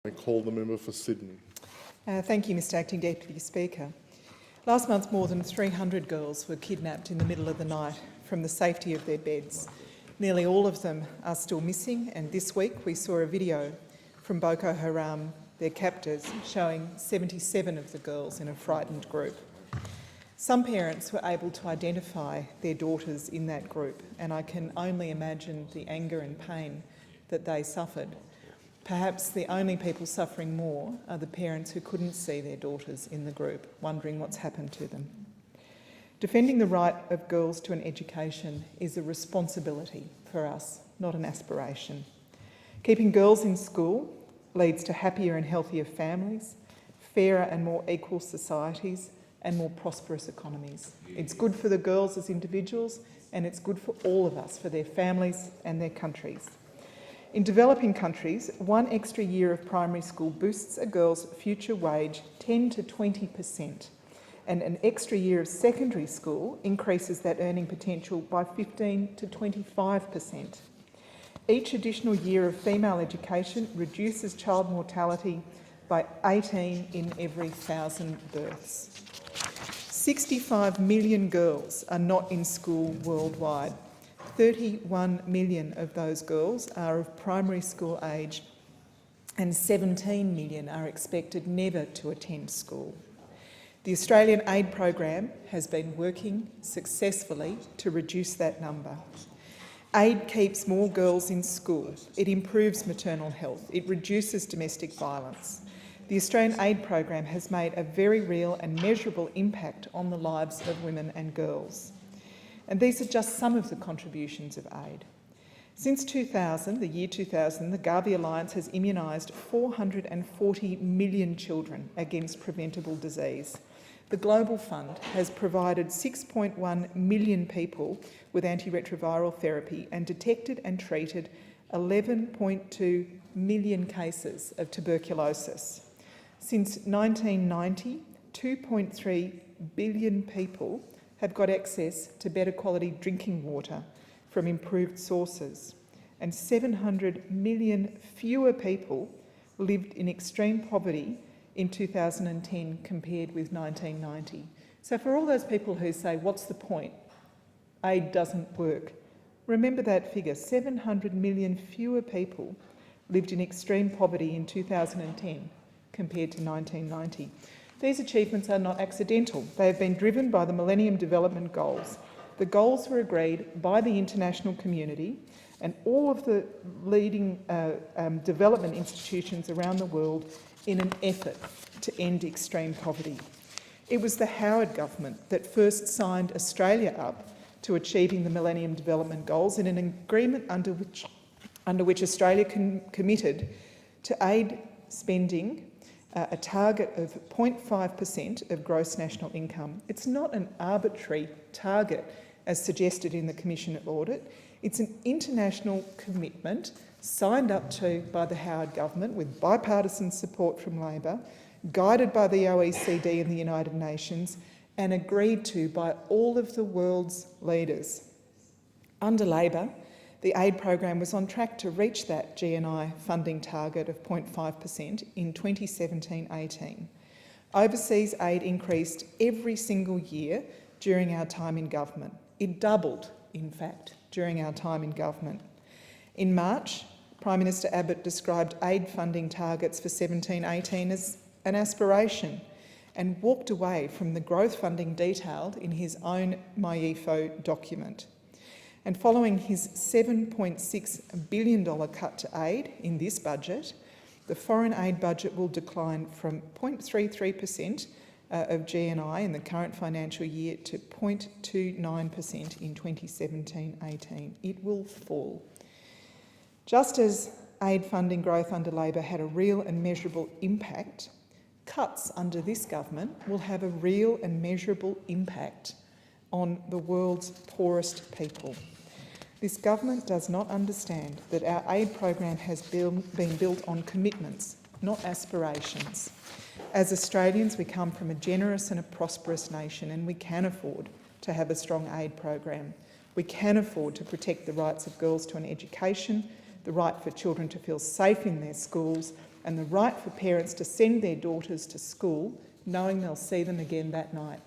I call the member for Sydney. Thank you, Mr Acting Deputy Speaker. Last month, more than 300 girls were kidnapped in the middle of the night from the safety of their beds. Nearly all of them are still missing, and this week we saw a video from Boko Haram, their captors, showing 77 of the girls in a frightened group. Some parents were able to identify their daughters in that group, and I can only imagine the anger and pain that they suffered. Perhaps the only people suffering more are the parents who couldn't see their daughters in the group, wondering what's happened to them. Defending the right of girls to an education is a responsibility for us, not an aspiration. Keeping girls in school leads to happier and healthier families, fairer and more equal societies, and more prosperous economies. It's good for the girls as individuals, and it's good for all of us, for their families and their countries. In developing countries, one extra year of primary school boosts a girl's future wage 10 to 20%, and an extra year of secondary school increases that earning potential by 15 to 25%. Each additional year of female education reduces child mortality by 18 in every 1,000 births. 65 million girls are not in school worldwide. 31 million of those girls are of primary school age, and 17 million are expected never to attend school. The Australian Aid Program has been working successfully to reduce that number. Aid keeps more girls in school, it improves maternal health, it reduces domestic violence. The Australian Aid Program has made a very real and measurable impact on the lives of women and girls. And these are just some of the contributions of aid. Since 2000, the year 2000, the Gavi Alliance has immunised 440 million children against preventable disease. The Global Fund has provided 6.1 million people with antiretroviral therapy and detected and treated 11.2 million cases of tuberculosis. Since 1990, 2.3 billion people have got access to better quality drinking water from improved sources, and 700 million fewer people lived in extreme poverty in 2010 compared with 1990. So for all those people who say, what's the point? Aid doesn't work. Remember that figure, 700 million fewer people lived in extreme poverty in 2010 compared to 1990. These achievements are not accidental. They have been driven by the Millennium Development Goals. The goals were agreed by the international community and all of the leading development institutions around the world in an effort to end extreme poverty. It was the Howard government that first signed Australia up to achieving the Millennium Development Goals in an agreement under which Australia committed to aid spending a target of 0.5% of gross national income. It's not an arbitrary target as suggested in the Commission of Audit. It's an international commitment signed up to by the Howard government with bipartisan support from Labor, guided by the OECD and the United Nations, and agreed to by all of the world's leaders. Under Labor, the aid program was on track to reach that GNI funding target of 0.5% in 2017-18. Overseas aid increased every single year during our time in government. It doubled, in fact, during our time in government. In March, Prime Minister Abbott described aid funding targets for 17-18 as an aspiration and walked away from the growth funding detailed in his own MyEFO document. And following his $7.6 billion cut to aid in this budget, the foreign aid budget will decline from 0.33% of GNI in the current financial year to 0.29% in 2017-18. It will fall. Just as aid funding growth under Labor had a real and measurable impact, cuts under this government will have a real and measurable impact on the world's poorest people. This government does not understand that our aid program has been built on commitments, not aspirations. As Australians, we come from a generous and a prosperous nation, and we can afford to have a strong aid program. We can afford to protect the rights of girls to an education, the right for children to feel safe in their schools, and the right for parents to send their daughters to school knowing they'll see them again that night.